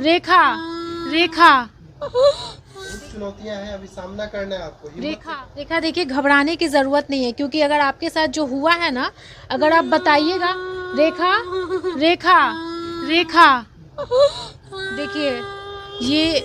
रेखा रेखा चुनौतियां हैं, अभी सामना करना है आपको। रेखा देखिए, घबराने की जरूरत नहीं है, क्योंकि अगर आपके साथ जो हुआ है ना, अगर आप बताइएगा। रेखा रेखा रेखा देखिए, ये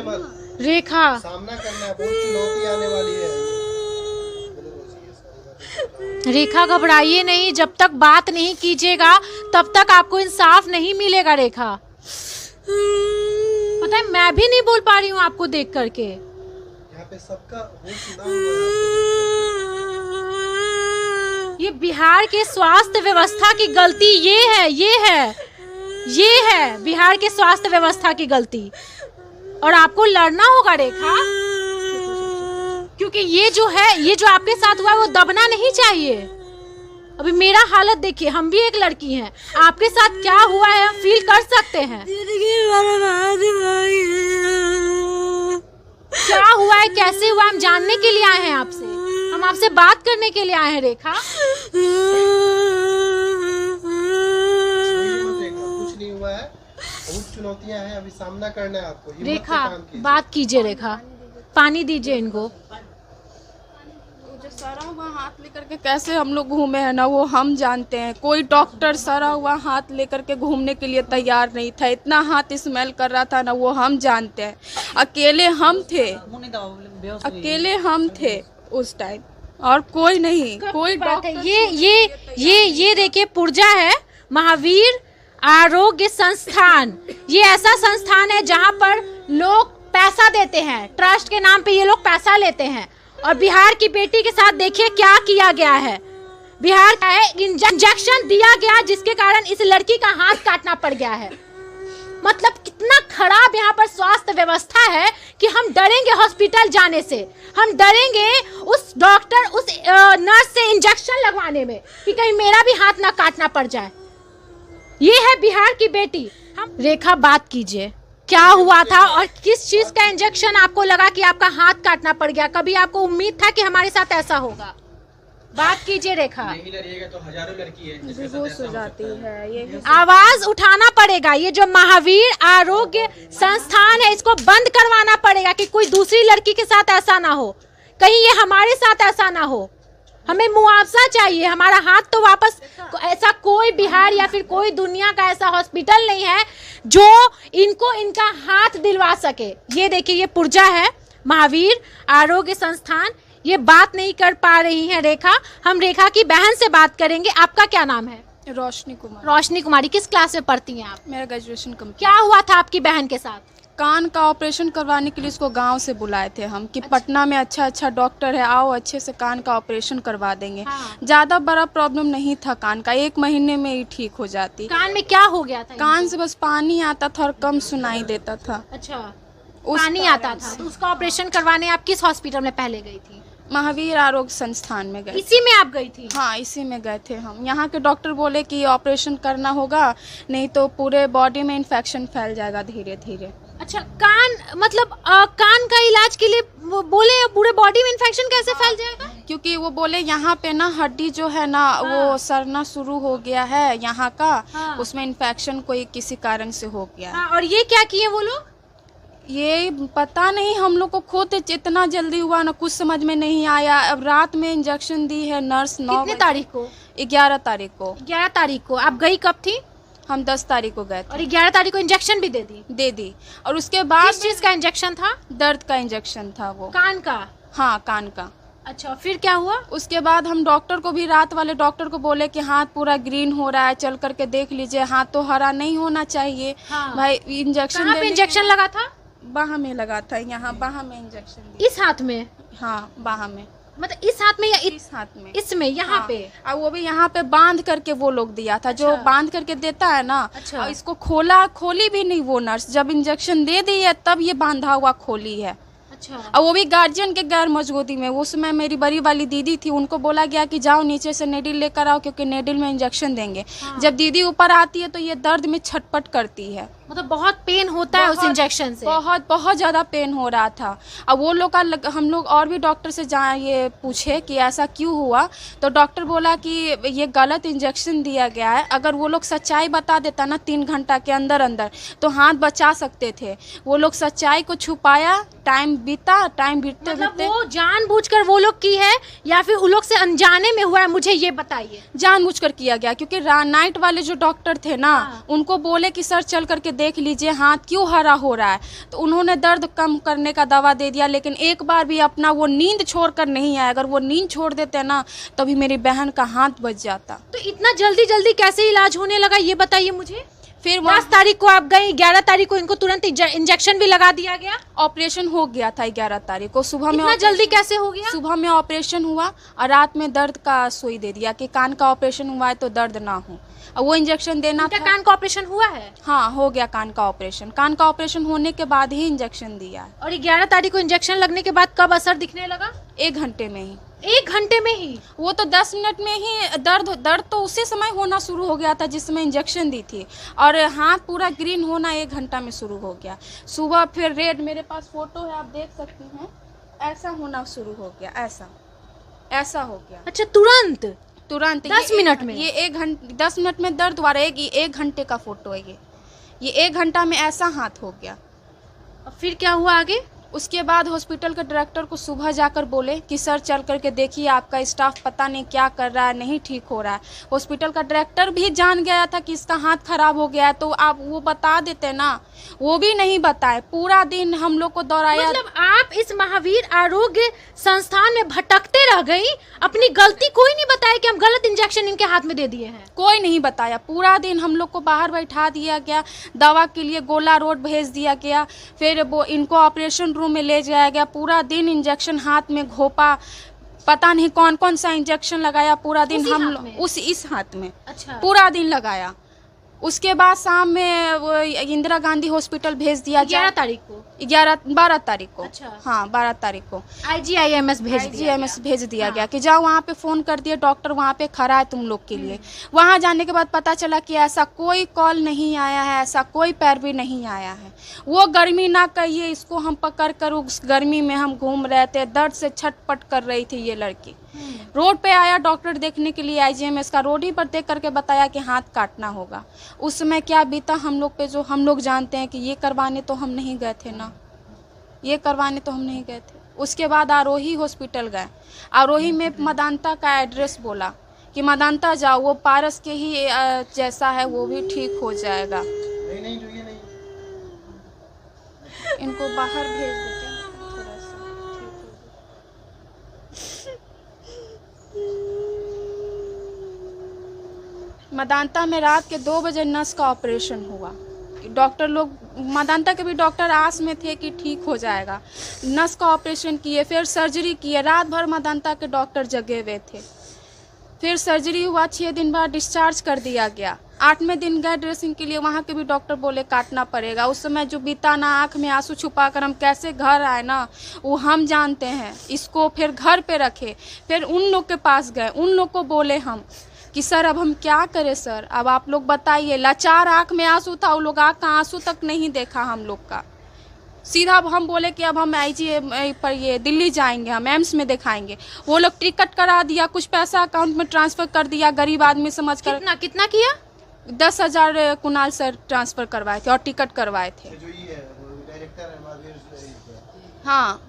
मत, रेखा सामना करना है, बहुत चुनौती आने वाली है। रेखा घबराइए नहीं, जब तक बात नहीं कीजिएगा तब तक आपको इंसाफ नहीं मिलेगा। रेखा, पता है मैं भी नहीं बोल पा रही हूँ आपको देख करके। यहाँ पे सबका होश ना हुआ है। ये बिहार के स्वास्थ्य व्यवस्था की गलती ये है बिहार के स्वास्थ्य व्यवस्था की गलती। और आपको लड़ना होगा रेखा, क्योंकि ये जो आपके साथ हुआ है वो दबना नहीं चाहिए। अभी मेरा हालत देखिए, हम भी एक लड़की हैं, आपके साथ क्या हुआ है हम फील कर सकते हैं। क्या हुआ है, कैसे हुआ, हम जानने के लिए आए हैं आपसे, हम आपसे बात करने के लिए आए हैं। रेखा, कुछ नहीं हुआ है, बहुत चुनौतियां हैं, अभी सामना करना है आपको। रेखा बात कीजिए, रेखा पानी दीजिए इनको। सरा हुआ हाथ लेकर के कैसे हम लोग घूमे हैं ना, वो हम जानते हैं। कोई डॉक्टर सरा हुआ हाथ लेकर के घूमने के लिए तैयार नहीं था, इतना हाथ स्मेल कर रहा था ना, वो हम जानते हैं। अकेले हम थे उस टाइम, और कोई नहीं, कोई डॉक्टर। ये देखिए, पुर्जा है महावीर आरोग्य संस्थान। ये ऐसा संस्थान है जहाँ पर लोग पैसा देते हैं, ट्रस्ट के नाम पे ये लोग पैसा लेते हैं। और बिहार की बेटी के साथ देखिए क्या किया गया है। बिहार का इंजेक्शन दिया गया जिसके कारण इस लड़की का हाथ काटना पड़ गया है। मतलब कितना खराब यहाँ पर स्वास्थ्य व्यवस्था है कि हम डरेंगे हॉस्पिटल जाने से, हम डरेंगे उस डॉक्टर उस नर्स से इंजेक्शन लगवाने में कि कहीं मेरा भी हाथ ना काटना पड़ जाए। ये है बिहार की बेटी। हम रेखा बात कीजिए, क्या हुआ था और किस चीज का इंजेक्शन आपको लगा कि आपका हाथ काटना पड़ गया? कभी आपको उम्मीद था कि हमारे साथ ऐसा होगा? बात कीजिए रेखा। नहीं लड़िएगा तो हजारों लड़की है बेहोश हो जाती है, ये आवाज उठाना पड़ेगा। ये जो महावीर आरोग्य संस्थान है इसको बंद करवाना पड़ेगा कि कोई दूसरी लड़की के साथ ऐसा ना हो, कहीं ये हमारे साथ ऐसा ना हो। हमें मुआवजा चाहिए, हमारा हाथ तो वापस। ऐसा कोई बिहार या फिर कोई दुनिया का ऐसा हॉस्पिटल नहीं है जो इनको इनका हाथ दिलवा सके। ये देखिए, ये पुर्जा है महावीर आरोग्य संस्थान। ये बात नहीं कर पा रही हैं रेखा, हम रेखा की बहन से बात करेंगे। आपका क्या नाम है? रोशनी कुमार। रोशनी कुमारी, किस क्लास में पढ़ती हैं आप? मेरा ग्रेजुएशन कंप्लीट। क्या हुआ था आपकी बहन के साथ? कान का ऑपरेशन करवाने के लिए इसको गांव से बुलाए थे हम कि पटना में अच्छा डॉक्टर है, आओ अच्छे से कान का ऑपरेशन करवा देंगे। हाँ। ज्यादा बड़ा प्रॉब्लम नहीं था कान का, 1 महीने में ही ठीक हो जाती। कान में क्या हो गया था? कान से बस पानी आता था और कम सुनाई देता था। अच्छा, पानी आता था, तो उसका ऑपरेशन करवाने आप किस हॉस्पिटल में पहले गई थी? महावीर आरोग्य संस्थान में गए। इसी में आप गई थी? हाँ, इसी में गए थे हम। यहाँ के डॉक्टर बोले कि ऑपरेशन करना होगा, नहीं तो पूरे बॉडी में इन्फेक्शन फैल जाएगा धीरे धीरे। अच्छा, कान मतलब कान का इलाज के लिए वो बोले पूरे बॉडी में इन्फेक्शन कैसे फैल जाएगा? क्योंकि वो बोले यहाँ पे ना हड्डी जो है ना, वो सड़ना शुरू हो गया है यहाँ का। हाँ। उसमें इन्फेक्शन कोई किसी कारण से हो गया। हाँ, और ये क्या किए वो लोग? ये पता नहीं, हम लोग को खुद इतना जल्दी हुआ ना, कुछ समझ में नहीं आया। अब रात में इंजेक्शन दी है नर्स। 9 कितने तारीख को? 11 तारीख को। 11 तारीख को। आप गई कब थी? हम 10 तारीख को गए थे। और 11 तारीख को इंजेक्शन भी दे दी? और उसके बाद किस चीज का इंजेक्शन था? दर्द का इंजेक्शन था वो। कान का? हाँ, कान का। अच्छा, फिर क्या हुआ? उसके बाद हम डॉक्टर को भी, रात वाले डॉक्टर को बोले कि हाथ पूरा ग्रीन हो रहा है, चल करके देख लीजिए, हाथ तो हरा नहीं होना चाहिए। हाँ। भाई इंजेक्शन कहाँ पे इंजेक्शन लगा था? बाह में लगा था, यहाँ बाह में इंजेक्शन। इस हाथ में? हाँ, बाह में। मतलब इस हाथ में या इस हाथ में? इसमें, यहाँ हाँ। पे? और वो भी यहाँ पे बांध करके वो लोग दिया था। अच्छा। जो बांध करके देता है ना। अच्छा। और इसको खोली भी नहीं वो नर्स, जब इंजेक्शन दे दी है तब ये बांधा हुआ खोली है। अच्छा। और वो भी गार्जियन के गैर मौजूदगी में। उस समय मेरी बड़ी वाली दीदी थी, उनको बोला गया कि जाओ नीचे से नेडिल लेकर आओ, क्योंकि नेडिल में इंजेक्शन देंगे। हाँ। जब दीदी ऊपर आती है तो ये दर्द में छटपट करती है। मतलब बहुत पेन होता है उस इंजेक्शन से? बहुत बहुत ज़्यादा पेन हो रहा था। अब वो लोग का हम लोग और भी डॉक्टर से ये पूछे कि ऐसा क्यों हुआ, तो डॉक्टर बोला कि ये गलत इंजेक्शन दिया गया है। अगर वो लोग सच्चाई बता देता ना 3 घंटा के अंदर अंदर तो हाथ बचा सकते थे। वो लोग सच्चाई को छुपाया, टाइम बीतते मतलब वो जानबूझकर वो लोग की है या फिर उन लोग से अनजाने में हुआ है, मुझे ये बताइए। जानबूझकर किया गया, क्योंकि नाइट वाले जो डॉक्टर थे ना, उनको बोले कि सर चल करके देख लीजिए हाथ क्यों हरा हो रहा है, तो उन्होंने दर्द कम करने का दवा दे दिया, लेकिन एक बार भी अपना वो नींद छोड़कर नहीं आया। अगर वो नींद छोड़ देते ना तभी मेरी बहन का हाथ बच जाता। तो इतना जल्दी जल्दी कैसे इलाज होने लगा, ये बताइए मुझे। फिर 10 तारीख को आप गई, 11 तारीख को इनको तुरंत इंजेक्शन भी लगा दिया गया। ऑपरेशन हो गया था 11 तारीख को सुबह में। इतना जल्दी कैसे हो गया? सुबह में ऑपरेशन हुआ और रात में दर्द का सुई दे दिया कि कान का ऑपरेशन हुआ है तो दर्द ना हो। और वो इंजेक्शन देना था। कान का ऑपरेशन हुआ है? हाँ, हो गया कान का ऑपरेशन। कान का ऑपरेशन होने के बाद ही इंजेक्शन दिया है। और 11 तारीख को इंजेक्शन लगने के बाद कब असर दिखने लगा? 1 घंटे में ही। 1 घंटे में ही? वो तो 10 मिनट में ही दर्द तो उसी समय होना शुरू हो गया था जिस समय इंजेक्शन दी थी, और हाथ पूरा ग्रीन होना 1 घंटा में शुरू हो गया। सुबह फिर रेड, मेरे पास फोटो है आप देख सकती हैं, ऐसा होना शुरू हो गया, ऐसा हो गया। अच्छा, तुरंत 10 मिनट में? ये 10 मिनट में दर्द हुआ। 1 घंटे का फोटो है ये 1 घंटा में ऐसा हाथ हो गया। और फिर क्या हुआ आगे? उसके बाद हॉस्पिटल के डायरेक्टर को सुबह जाकर बोले कि सर चल करके देखिए आपका स्टाफ पता नहीं क्या कर रहा है, नहीं ठीक हो रहा है। हॉस्पिटल का डायरेक्टर भी जान गया था कि इसका हाथ खराब हो गया है, तो आप वो बता देते ना, वो भी नहीं बताए। पूरा दिन हम लोग को दौड़ाया। मतलब आप इस महावीर आरोग्य संस्थान में भटकते रह गई, अपनी गलती कोई नहीं बताया कि हम गलत इंजेक्शन इनके हाथ में दे दिए हैं? कोई नहीं बताया। पूरा दिन हम लोग को बाहर बैठा दिया गया, दवा के लिए गोला रोड भेज दिया गया, फिर वो इनको ऑपरेशन रूम में ले जाया गया। पूरा दिन इंजेक्शन हाथ में घोपा, पता नहीं कौन कौन सा इंजेक्शन लगाया पूरा दिन हम लोग इस हाथ में। अच्छा। पूरा पूरा दिन लगाया। उसके बाद शाम में वो इंदिरा गांधी हॉस्पिटल भेज दिया। 11 तारीख को? 12 तारीख को। अच्छा। हाँ, 12 तारीख को IGIMS भेज दिया गया कि जाओ वहाँ पे फ़ोन कर दिए, डॉक्टर वहाँ पे खड़ा है तुम लोग के लिए। वहाँ जाने के बाद पता चला कि ऐसा कोई कॉल नहीं आया है, ऐसा कोई पैरवी नहीं आया है। वो गर्मी ना कहिए, इसको हम पकड़ कर उस गर्मी में हम घूम रहे थे, दर्द से छटपट कर रही थी ये लड़की। रोड पे आया डॉक्टर देखने के लिए, IGMS का, रोड ही पर देख करके बताया कि हाथ काटना होगा। उस समय क्या बीता हम लोग पे, जो हम लोग जानते हैं कि ये करवाने तो हम नहीं गए थे ना, ये करवाने तो हम नहीं गए थे। उसके बाद आरोही हॉस्पिटल गए। आरोही में मदांता का एड्रेस बोला कि मदांता जाओ, वो पारस के ही जैसा है, वो भी ठीक हो जाएगा। नहीं, जो ये नहीं। इनको बाहर भेज देते हैं थोड़ा सा, ठीक हो जाए। मदांता में रात के 2 बजे नस का ऑपरेशन हुआ। डॉक्टर लोग, मदांता के भी डॉक्टर आस में थे कि ठीक हो जाएगा। नस का ऑपरेशन किए, फिर सर्जरी किए। रात भर मदांता के डॉक्टर जगे हुए थे। फिर सर्जरी हुआ, 6 दिन बाद डिस्चार्ज कर दिया गया। 8वें दिन गए ड्रेसिंग के लिए, वहाँ के भी डॉक्टर बोले काटना पड़ेगा। उस समय जो बीता ना, आँख में आंसू छुपाकर हम कैसे घर आए ना, वो हम जानते हैं। इसको फिर घर पे रखे, फिर उन लोग के पास गए, उन लोग को बोले हम कि सर अब हम क्या करें सर, अब आप लोग बताइए। लाचार आँख में आंसू था, वो लोग आँख का आंसू तक नहीं देखा हम लोग का। सीधा अब हम बोले कि अब हम IGI पर ये दिल्ली जाएंगे, हम एम्स में दिखाएंगे। वो लोग टिकट करा दिया, कुछ पैसा अकाउंट में ट्रांसफ़र कर दिया, गरीब आदमी समझ कर। कितना किया? 10,000 कुणाल सर ट्रांसफ़र करवाए थे और टिकट करवाए थे। जो ये है, वो डायरेक्टर है महावीर। हाँ,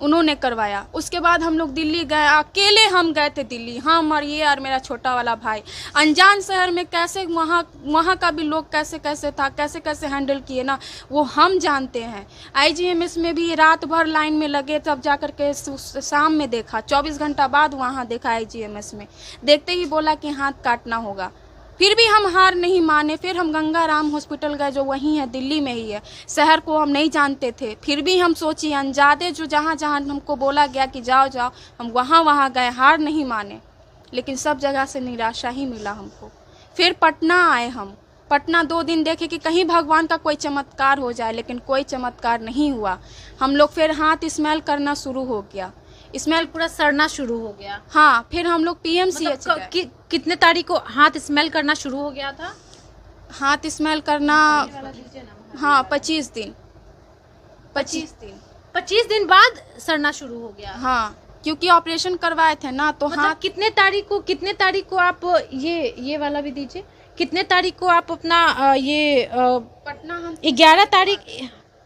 उन्होंने करवाया। उसके बाद हम लोग दिल्ली गए, अकेले हम गए थे दिल्ली, हम और ये और मेरा छोटा वाला भाई। अनजान शहर में कैसे वहाँ का भी लोग कैसे था, कैसे हैंडल किए ना, वो हम जानते हैं। IGMS में भी रात भर लाइन में लगे, तब जाकर के शाम में देखा, 24 घंटा बाद वहाँ देखा। IGMS में देखते ही बोला कि हाथ काटना होगा। फिर भी हम हार नहीं माने। फिर हम गंगाराम हॉस्पिटल गए, जो वहीं है, दिल्ली में ही है। शहर को हम नहीं जानते थे, फिर भी हम सोची अनजादे, जो जहाँ हमको बोला गया कि जाओ, हम वहाँ गए, हार नहीं माने। लेकिन सब जगह से निराशा ही मिला हमको। फिर पटना आए हम। पटना 2 दिन देखे कि कहीं भगवान का कोई चमत्कार हो जाए, लेकिन कोई चमत्कार नहीं हुआ। हम लोग फिर हाथ स्मेल करना शुरू हो गया, स्मेल पूरा सड़ना शुरू हो गया। हाँ, फिर हम लोग PMCH कितने तारीख को हाथ स्मेल करना शुरू हो गया था? हाथ स्मेल करना, हाँ 25 दिन 25 दिन 25 दिन बाद सड़ना शुरू हो गया। हाँ, क्योंकि ऑपरेशन करवाए थे ना, तो मतलब हाथ कितने तारीख को आप ये वाला भी दीजिए, कितने तारीख को आप अपना पटना हम 11 तारीख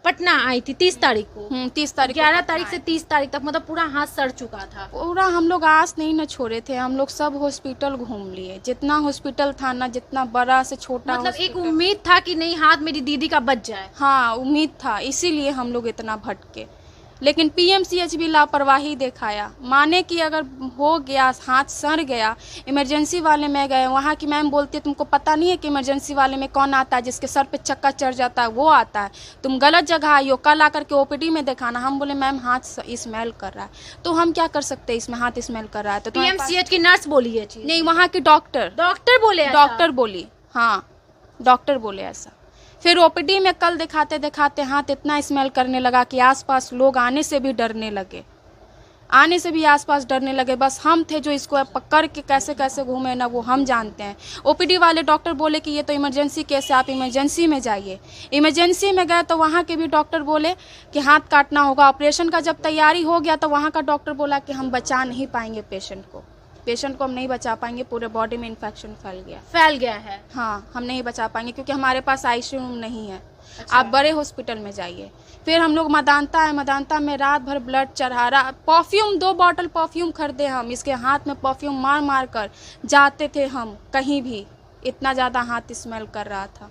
पटना आई थी, 30 तारीख को 30 तारीख 11 तारीख से 30 तारीख तक मतलब पूरा हाथ सड़ चुका था। पूरा हम लोग आस नहीं न छोड़े थे, हम लोग सब हॉस्पिटल घूम लिए, जितना हॉस्पिटल था ना, जितना बड़ा से छोटा मतलब एक हॉस्पिटल। उम्मीद था कि नहीं हाथ मेरी दीदी का बच जाए। हाँ उम्मीद था, इसीलिए हम लोग इतना भटके, लेकिन पीएमसीएच भी लापरवाही दिखाया। माने कि अगर हो गया, हाथ सड़ गया, इमरजेंसी वाले में गए, वहाँ की मैम बोलती है तुमको पता नहीं है कि इमरजेंसी वाले में कौन आता है, जिसके सर पे चक्का चढ़ जाता है वो आता है, तुम गलत जगह आई हो, कल आकर के ओपीडी में दिखाना। हम बोले मैम हाथ स्मेल कर रहा है, तो हम क्या कर सकते हैं, इसमें हाथ स्मेल कर रहा है तो पीएमसीएच की नर्स बोली है चीज? नहीं, वहाँ की डॉक्टर बोले ऐसा? डॉक्टर बोली, हाँ डॉक्टर बोले ऐसा। फिर ओपीडी में कल दिखाते दिखाते हाथ इतना स्मेल करने लगा कि आसपास लोग आने से भी डरने लगे, आने से भी आसपास डरने लगे। बस हम थे जो इसको पकड़ के कैसे कैसे घूमे ना, वो हम जानते हैं। ओपीडी वाले डॉक्टर बोले कि ये तो इमरजेंसी केस है, आप इमरजेंसी में जाइए। इमरजेंसी में गए तो वहाँ के भी डॉक्टर बोले कि हाथ काटना होगा। ऑपरेशन का जब तैयारी हो गया तो वहाँ का डॉक्टर बोला कि हम बचा नहीं पाएंगे पेशेंट को हम नहीं बचा पाएंगे, पूरे बॉडी में इन्फेक्शन फैल गया है। हाँ, हम नहीं बचा पाएंगे क्योंकि हमारे पास आईसीयू रूम नहीं है। आप बड़े हॉस्पिटल में जाइए। फिर हम लोग मदांता में रात भर ब्लड चढ़ा रहा, परफ्यूम 2 बॉटल परफ्यूम खरीदे हम, इसके हाथ में परफ्यूम मार मार कर जाते थे हम कहीं भी, इतना ज़्यादा हाथ स्मेल कर रहा था।